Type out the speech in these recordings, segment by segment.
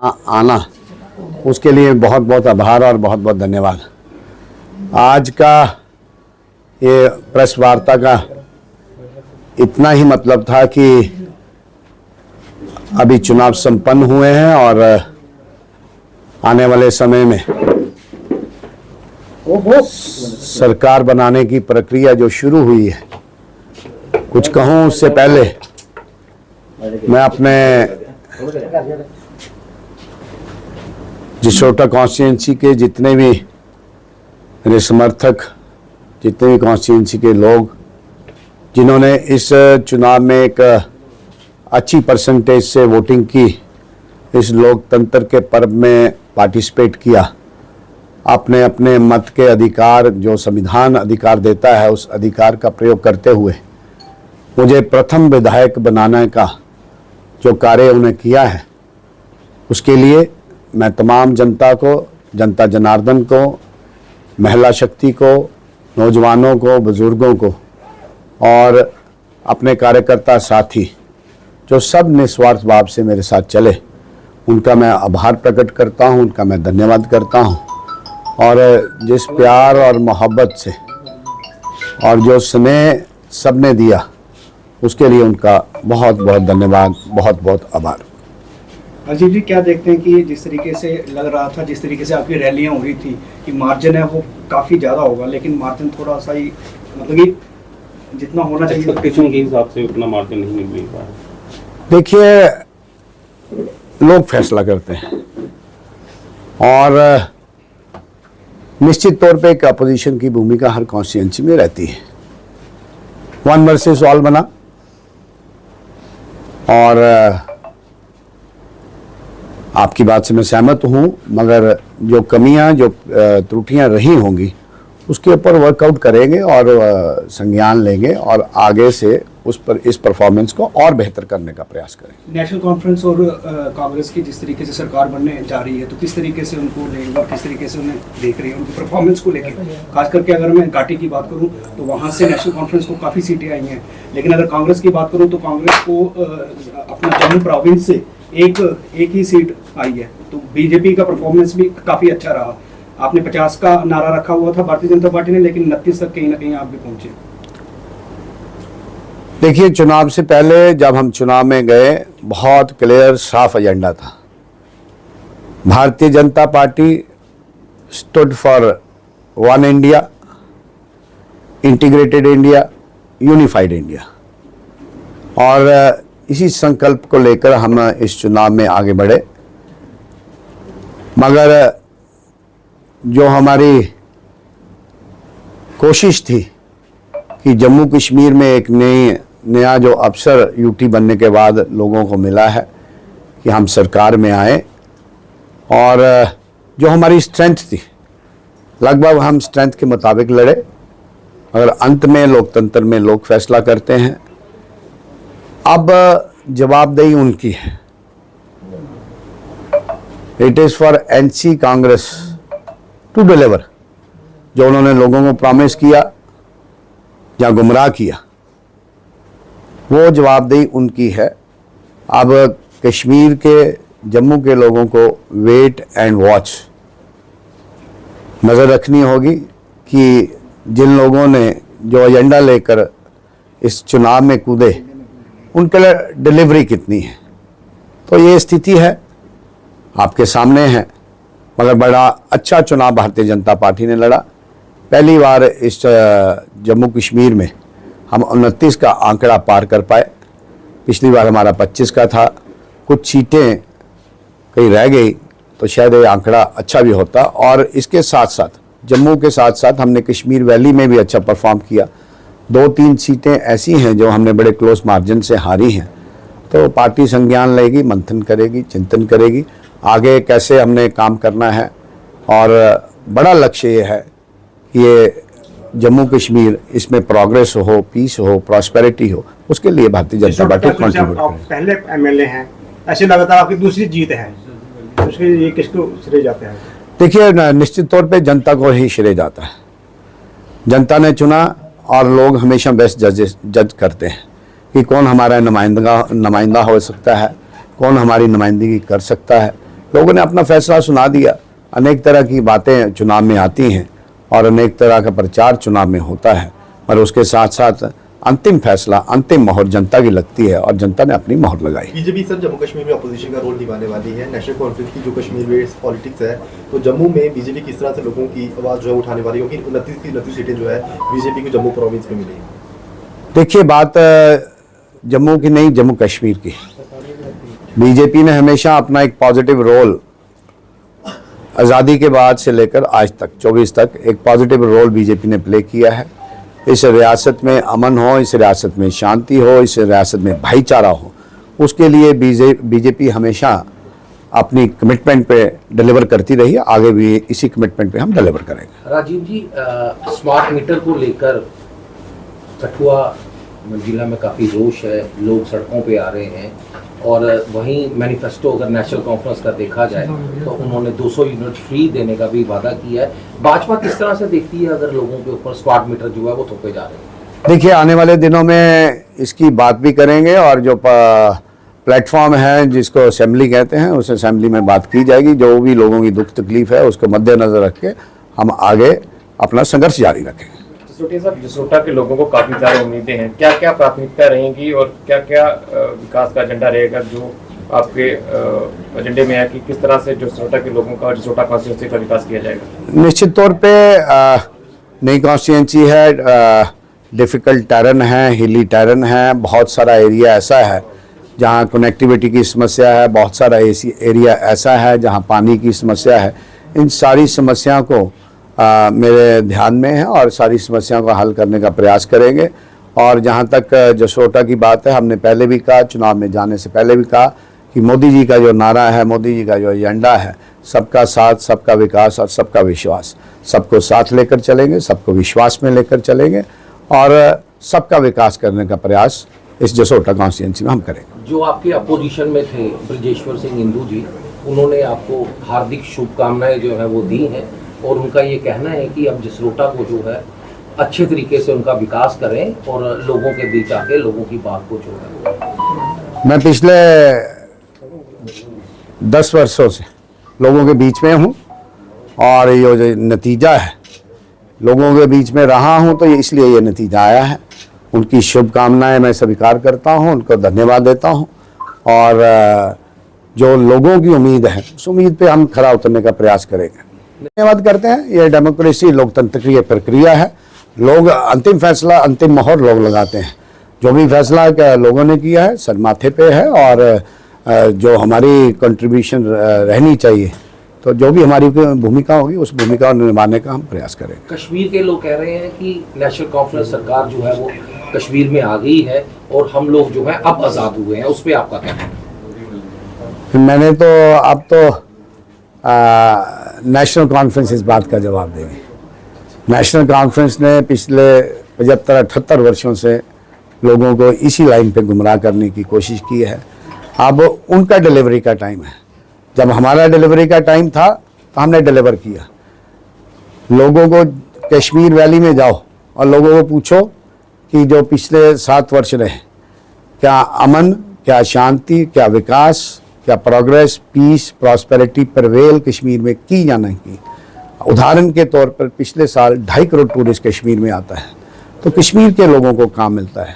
आना, उसके लिए बहुत बहुत आभार और बहुत बहुत धन्यवाद। आज का ये प्रेस वार्ता का इतना ही मतलब था कि अभी चुनाव संपन्न हुए हैं और आने वाले समय में सरकार बनाने की प्रक्रिया जो शुरू हुई है, कुछ कहूँ उससे पहले मैं अपने जसोटा कॉन्स्टिट्यूंसी के जितने भी मेरे समर्थक, जितने भी कॉन्स्टिट्यूंसी के लोग जिन्होंने इस चुनाव में एक अच्छी परसेंटेज से वोटिंग की, इस लोकतंत्र के पर्व में पार्टिसिपेट किया, अपने अपने मत के अधिकार जो संविधान अधिकार देता है उस अधिकार का प्रयोग करते हुए मुझे प्रथम विधायक बनाने का जो कार्य उन्हें किया है, उसके लिए मैं तमाम जनता को, जनता जनार्दन को, महिला शक्ति को, नौजवानों को, बुजुर्गों को और अपने कार्यकर्ता साथी जो सब निस्वार्थ भाव से मेरे साथ चले, उनका मैं आभार प्रकट करता हूं, उनका मैं धन्यवाद करता हूं। और जिस प्यार और मोहब्बत से और जो स्नेह सबने दिया, उसके लिए उनका बहुत बहुत धन्यवाद, बहुत बहुत आभार। अजीत जी, क्या देखते हैं कि जिस तरीके से लग रहा था, जिस तरीके से आपकी रैलियां हो रही थी कि मार्जिन है वो काफ़ी ज़्यादा होगा, लेकिन मार्जिन थोड़ा सा ही, मतलब कि जितना होना चाहिए एक्सपेक्टेशन के हिसाब से उतना मार्जिन नहीं मिल पाया। देखिए, लोग फैसला करते हैं और निश्चित तौर पे एक अपोजिशन की भूमिका हर कॉन्स्टिट्यूंसी में रहती है। वन वर्सेस ऑल बना और आपकी बात से मैं सहमत हूं, मगर जो कमियां, जो त्रुटियां रही होंगी उसके ऊपर वर्कआउट करेंगे और संज्ञान लेंगे और आगे से उस पर इस परफॉर्मेंस को और बेहतर करने का प्रयास करेंगे। नेशनल कॉन्फ्रेंस और कांग्रेस की जिस तरीके से सरकार बनने जा रही है, तो किस तरीके से उनको लेंगे और किस तरीके से उन्हें देख रही है उनकी परफॉर्मेंस को लेकर? खास करके अगर मैं घाटी की बात करूं तो वहां से नेशनल कॉन्फ्रेंस को काफ़ी सीटें आई हैं, लेकिन अगर कांग्रेस की बात करूँ तो कांग्रेस को अपना जम्मू प्रोविंस से एक ही सीट आई है। तो बीजेपी का परफॉर्मेंस भी काफ़ी अच्छा रहा। आपने 50 का नारा रखा हुआ था भारतीय जनता पार्टी ने, लेकिन 29 तक कहीं ना कहीं आप भी पहुंचे। देखिए, चुनाव से पहले जब हम चुनाव में गए, बहुत क्लियर साफ एजेंडा था। Bharatiya Janata party stood for one India, integrated India, unified India, और इसी संकल्प को लेकर हम इस चुनाव में आगे बढ़े। मगर जो हमारी कोशिश थी कि जम्मू कश्मीर में एक नया जो अवसर यूटी बनने के बाद लोगों को मिला है कि हम सरकार में आए, और जो हमारी स्ट्रेंथ थी, लगभग हम स्ट्रेंथ के मुताबिक लड़े। अगर अंत में लोकतंत्र में लोग फैसला करते हैं, अब जवाबदेही उनकी है। It is for NC Congress to deliver. जो उन्होंने लोगों को प्रॉमिस किया या गुमराह किया, वो जवाबदेही उनकी है। अब कश्मीर के, जम्मू के लोगों को वेट एंड वॉच नज़र रखनी होगी कि जिन लोगों ने जो एजेंडा लेकर इस चुनाव में कूदे, उनके लिए डिलीवरी कितनी है। तो ये स्थिति है, आपके सामने है। मगर बड़ा अच्छा चुनाव भारतीय जनता पार्टी ने लड़ा। पहली बार इस जम्मू कश्मीर में हम 29 का आंकड़ा पार कर पाए। पिछली बार हमारा 25 का था। कुछ सीटें कहीं रह गई तो शायद ये आंकड़ा अच्छा भी होता। और इसके साथ साथ, जम्मू के साथ साथ हमने कश्मीर वैली में भी अच्छा परफॉर्म किया। 2-3 सीटें ऐसी हैं जो हमने बड़े क्लोज मार्जिन से हारी हैं। तो पार्टी संज्ञान लेगी, मंथन करेगी, चिंतन करेगी आगे कैसे हमने काम करना है। और बड़ा लक्ष्य ये है कि ये जम्मू कश्मीर, इसमें प्रोग्रेस हो, पीस हो, प्रॉस्पेरिटी हो, उसके लिए भारतीय जनता पार्टी कंट्रीब्यूट करेगी। पहले एमएलए हैं, ऐसे लगातार आपकी दूसरी जीत है, उसके लिए किसको श्रेय जाता है? देखिए, निश्चित तौर पे जनता को ही श्रेय जाता है। जनता ने चुना और लोग हमेशा बेस्ट जज करते हैं कि कौन हमारा नुमाइंदा हो सकता है, कौन हमारी नुमाइंदगी कर सकता है। लोगों ने अपना फैसला सुना दिया। अनेक तरह की बातें चुनाव में आती हैं और अनेक तरह का प्रचार चुनाव में होता है, पर उसके साथ साथ अंतिम फैसला, अंतिम मोहर जनता की लगती है और जनता ने अपनी मोहर लगाई। बीजेपी सर जम्मू कश्मीर में अपोजिशन का रोल निभाने वाली है। नेशनल कॉन्फ्रेंस की जो कश्मीर बेस्ड पॉलिटिक्स है, तो जम्मू में बीजेपी किस तरह से लोगों की आवाज़ जो है उठाने वाली है, क्योंकि 29 सीटें जो है बीजेपी को जम्मू प्रोविंस में मिली। देखिए, बात जम्मू की नहीं, जम्मू कश्मीर की। बीजेपी ने हमेशा अपना एक पॉजिटिव रोल आज़ादी के बाद से लेकर आज तक 24 तक एक पॉजिटिव रोल बीजेपी ने प्ले किया है। इस रियासत में अमन हो, इस रियासत में शांति हो, इस रियासत में भाईचारा हो, उसके लिए बीजेपी हमेशा अपनी कमिटमेंट पे डिलीवर करती रही है। आगे भी इसी कमिटमेंट पे हम डिलीवर करेंगे। राजीव जी, स्मार्ट मीटर को लेकर कठुआ जिला में काफ़ी रोष है, लोग सड़कों पे आ रहे हैं और वहीं मैनिफेस्टो अगर नेशनल कॉन्फ्रेंस का देखा जाए तो उन्होंने 200 यूनिट फ्री देने का भी वादा किया है। भाजपा किस तरह से देखती है अगर लोगों के ऊपर स्मार्ट मीटर जो है वो थोपे जा रहे हैं? देखिए, आने वाले दिनों में इसकी बात भी करेंगे और जो प्लेटफॉर्म है जिसको असेंबली कहते हैं, उस असेंबली में बात की जाएगी। जो भी लोगों की दुख तकलीफ है उसको मद्देनजर रख के हम आगे अपना संघर्ष जारी रखेंगे। जसरोटिया साहब, जसरोटा के लोगों को काफ़ी ज़्यादा उम्मीदें हैं, क्या क्या प्राथमिकता रहेंगी और क्या क्या विकास का एजेंडा रहेगा जो आपके एजेंडे में है कि किस तरह से जसरोटा के लोगों का, जसरोटा कॉन्स्टिट्यूंसी का विकास किया जाएगा? निश्चित तौर पे नई कॉन्स्टिट्यूंसी है, डिफ़िकल्ट टेरेन है, हिली टेरेन है, बहुत सारा एरिया ऐसा है जहाँ कनेक्टिविटी की समस्या है, बहुत सारा एरिया ऐसा है जहाँ पानी की समस्या है। इन सारी समस्या को मेरे ध्यान में है और सारी समस्याओं का हल करने का प्रयास करेंगे। और जहाँ तक जसरोटा की बात है, हमने पहले भी कहा, चुनाव में जाने से पहले भी कहा कि मोदी जी का जो नारा है, मोदी जी का जो एजेंडा है, सबका साथ, सबका विकास और सबका विश्वास, सबको साथ लेकर चलेंगे, सबको विश्वास में लेकर चलेंगे और सबका विकास करने का प्रयास इस जसरोटा कॉन्स्टिट्यूंसी में हम करेंगे। जो आपके अपोजिशन में थे ब्रजेश्वर सिंह इंदू जी, उन्होंने आपको हार्दिक शुभकामनाएं जो है वो दी हैं और उनका ये कहना है कि अब जसरोटा को जो है अच्छे तरीके से उनका विकास करें और लोगों के बीच आके लोगों की बात को जो है। मैं पिछले 10 वर्षों से लोगों के बीच में हूँ और ये जो नतीजा है, लोगों के बीच में रहा हूँ तो इसलिए ये नतीजा आया है। उनकी शुभकामनाएं मैं स्वीकार करता हूँ, उनको धन्यवाद देता हूँ और जो लोगों की उम्मीद है उस उम्मीद पे हम खरा उतरने का प्रयास करेंगे। धन्यवाद करते हैं। ये डेमोक्रेसी, लोकतंत्र की प्रक्रिया है। लोग अंतिम फैसला, अंतिम मोहर लोग लगाते हैं। जो भी फैसला लोगों ने किया है सर माथे पे है और जो हमारी कंट्रीब्यूशन रहनी चाहिए, तो जो भी हमारी भूमिका होगी उस भूमिका को निभाने का हम प्रयास करेंगे। कश्मीर के लोग कह रहे हैं कि नेशनल कॉन्फ्रेंस सरकार जो है वो कश्मीर में आ गई है और हम लोग जो है अब आज़ाद हुए हैं, उस पर आपका कहना है? मैंने तो अब तो नेशनल कॉन्फ्रेंस इस बात का जवाब देगी। नेशनल कॉन्फ्रेंस ने पिछले 75-78 वर्षों से लोगों को इसी लाइन पे गुमराह करने की कोशिश की है। अब उनका डिलीवरी का टाइम है। जब हमारा डिलीवरी का टाइम था तो हमने डिलीवर किया। लोगों को कश्मीर वैली में जाओ और लोगों को पूछो कि जो पिछले 7 वर्ष रहे, क्या अमन, क्या शांति, क्या विकास, क्या प्रोग्रेस, पीस, प्रॉस्पेरिटी परवेल कश्मीर में की या नहीं की। उदाहरण के तौर पर पिछले साल 2.5 करोड़ टूरिस्ट कश्मीर में आता है, तो कश्मीर के लोगों को काम मिलता है,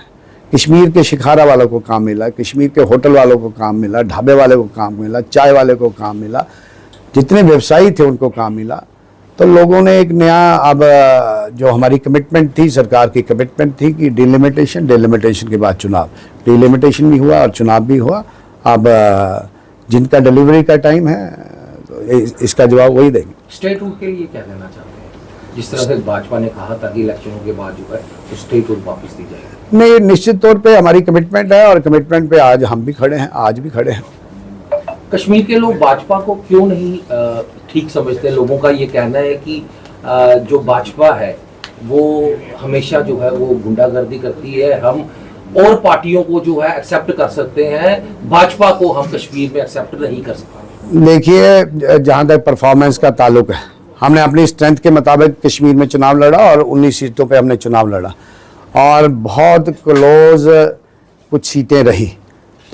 कश्मीर के शिखारा वालों को काम मिला, कश्मीर के होटल वालों को काम मिला, ढाबे वाले को काम मिला, चाय वाले को काम मिला, जितने व्यवसायी थे उनको काम मिला। तो लोगों ने एक नया, अब जो हमारी कमिटमेंट थी, सरकार की कमिटमेंट थी कि डिलिमिटेशन के बाद चुनाव, डिलिमिटेशन भी हुआ और चुनाव भी हुआ। अब जिनका डिलीवरी का टाइम है तो इसका जवाब वही देंगे। स्टेट रूट के लिए क्या कहना चाहते हैं? जिस तरह से भाजपा ने कहा था कि इलेक्शनों के बाद जो है तो स्टेट रूट वापस दी जाएगी। नहीं, निश्चित तौर पे हमारी कमिटमेंट है और कमिटमेंट पे आज हम भी खड़े हैं, आज भी खड़े हैं। कश्मीर के लोग भाजपा को क्यों नहीं ठीक समझते? लोगों का ये कहना है कि जो भाजपा है वो हमेशा जो है वो गुंडागर्दी करती है। हम और पार्टियों को जो है एक्सेप्ट कर सकते हैं, भाजपा को हम कश्मीर में एक्सेप्ट नहीं कर सकते। देखिए, जहाँ तक परफॉर्मेंस का ताल्लुक है, हमने अपनी स्ट्रेंथ के मुताबिक कश्मीर में चुनाव लड़ा और 19 सीटों पे हमने चुनाव लड़ा और बहुत क्लोज कुछ सीटें रही।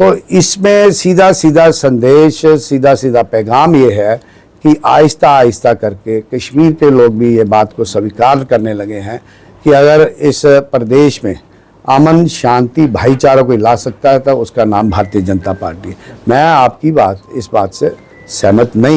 तो इसमें सीधा सीधा संदेश, सीधा सीधा पैगाम ये है कि आहिस्ता आहिस्ता करके कश्मीर के लोग भी ये बात को स्वीकार करने लगे हैं कि अगर इस प्रदेश में अमन, शांति, भाईचारा कोई ला सकता है तो उसका नाम भारतीय जनता पार्टी है। मैं आपकी इस बात से सहमत नहीं